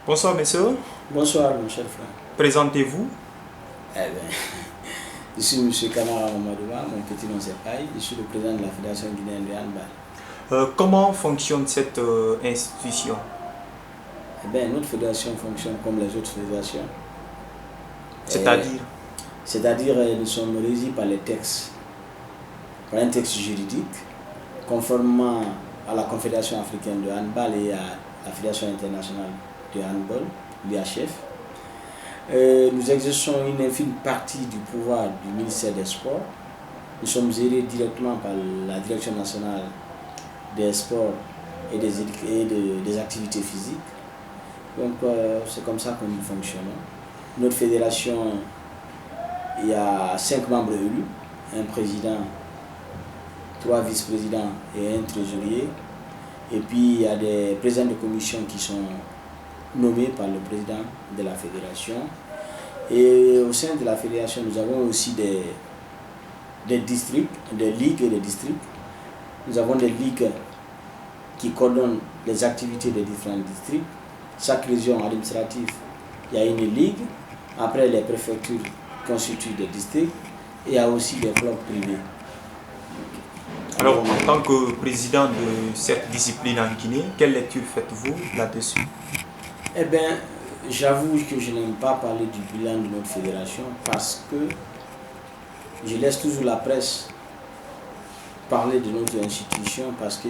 Bonsoir, monsieur. Bonsoir, mon cher frère. Présentez-vous. Eh bien, je suis M. Kamara Mamadoua, mon petit nom c'est Paï, je suis le président de la Fédération guinéenne de handball. Comment fonctionne cette institution? Eh bien, notre fédération fonctionne comme les autres fédérations. C'est-à-dire? C'est-à-dire, nous sommes régis par les textes, par un texte juridique, conformément à la Confédération africaine de handball et à la Fédération internationale de handball, l'IHF. Nous exerçons une infime partie du pouvoir du ministère des Sports. Nous sommes gérés directement par la Direction nationale des sports et des activités physiques. Donc c'est comme ça que nous fonctionnons. Notre fédération, il y a 5 membres élus, un président, 3 vice-présidents et un trésorier. Et puis il y a des présidents de commission qui sont nommés par le président de la fédération. Et au sein de la fédération, nous avons aussi des districts, des ligues et des districts. Nous avons des ligues qui coordonnent les activités des différents districts. Chaque région administrative, il y a une ligue. Après, les préfectures constituent des districts. Et il y a aussi des clubs privés. Alors, en tant que président de cette discipline en Guinée, quelle lecture faites-vous là-dessus? Eh bien, j'avoue que je n'aime pas parler du bilan de notre fédération parce que je laisse toujours la presse parler de notre institution parce que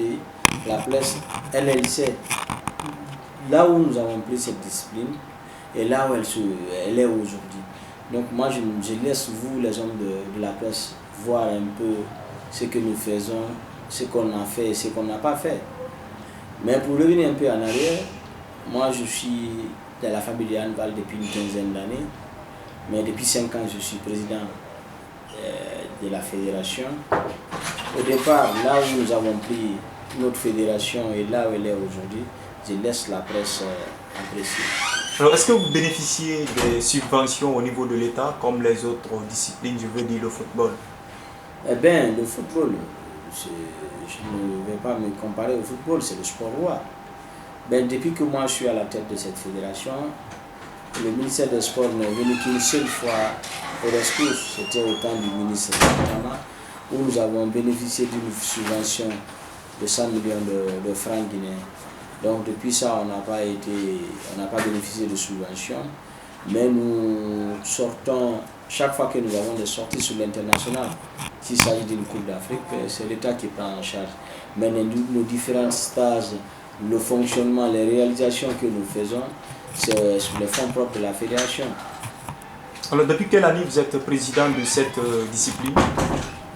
la presse, elle sait là où nous avons pris cette discipline et là où elle est aujourd'hui. Donc moi, je laisse vous, les hommes de la presse, voir un peu ce que nous faisons, ce qu'on a fait et ce qu'on n'a pas fait. Mais pour revenir un peu en arrière, moi je suis de la famille de handball depuis une quinzaine d'années, mais depuis 5 ans je suis président de la fédération. Au départ, là où nous avons pris notre fédération et là où elle est aujourd'hui, je laisse la presse apprécier. Alors, est-ce que vous bénéficiez des subventions au niveau de l'État comme les autres disciplines, je veux dire le football? Eh bien, le football, je ne vais pas me comparer au football, c'est le sport roi. Ben, depuis que moi je suis à la tête de cette fédération, le ministère des Sports n'est venu qu'une seule fois au rescousse. C'était au temps du ministre Tama, où nous avons bénéficié d'une subvention de 100 millions de francs guinéens. Donc depuis ça, on n'a pas bénéficié de subvention, mais nous sortons, chaque fois que nous avons des sorties sur l'international, s'il s'agit d'une Coupe d'Afrique, c'est l'État qui prend en charge. Mais nos différents stages, le fonctionnement, les réalisations que nous faisons, c'est sur les fonds propres de la fédération. Alors, depuis quelle année vous êtes président de cette discipline?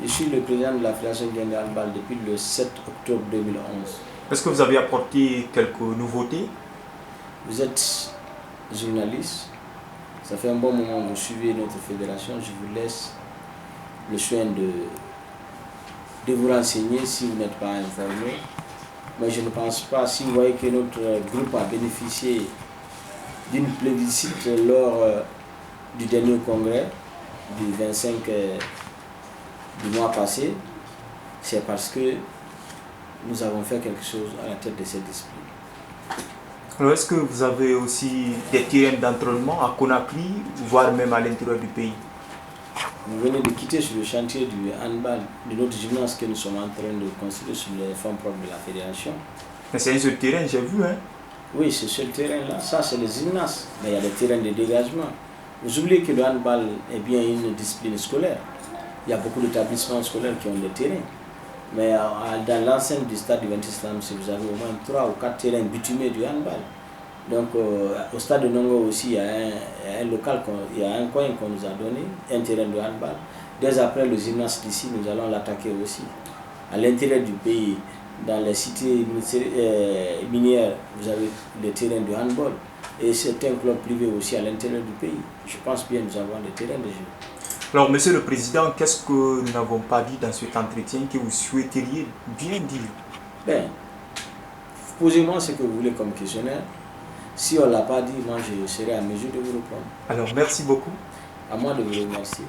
Je suis le président de la Fédération guinéenne de handball depuis le 7 octobre 2011. Est-ce que vous avez apporté quelques nouveautés? Vous êtes journaliste, ça fait un bon moment que vous suivez notre fédération, je vous laisse le soin de vous renseigner si vous n'êtes pas informé. Mais je ne pense pas, si vous voyez que notre groupe a bénéficié d'une plébiscite lors du dernier congrès du 25 du mois passé, c'est parce que nous avons fait quelque chose à la tête de cette discipline. Alors, est-ce que vous avez aussi des terrains d'entraînement à Conakry, voire même à l'intérieur du pays? Vous venez de quitter sur le chantier du handball, de notre gymnase que nous sommes en train de construire sur les fonds propres de la fédération. Mais c'est un seul terrain, j'ai vu, hein? Oui, ce seul terrain-là, ça c'est le gymnase, mais il y a des terrains de dégagement. Vous oubliez que le handball est bien une discipline scolaire. Il y a beaucoup d'établissements scolaires qui ont des terrains. Mais dans l'enceinte du stade du 26 si vous avez au moins 3 ou 4 terrains bitumés du handball. Donc au stade de Nongo aussi, il y a un local, il y a un coin qu'on nous a donné, un terrain de handball. Dès après le gymnase d'ici, nous allons l'attaquer aussi. À l'intérieur du pays, dans les cités minières, vous avez des terrains de handball. Et certains clubs privés aussi à l'intérieur du pays. Je pense bien nous avons des terrains de jeu. Alors, Monsieur le Président, qu'est-ce que nous n'avons pas dit dans cet entretien que vous souhaiteriez bien dire? Ben, posez-moi ce que vous voulez comme questionnaire. Si on ne l'a pas dit, moi je serai à mesure de vous répondre. Alors, merci beaucoup. À moi de vous remercier.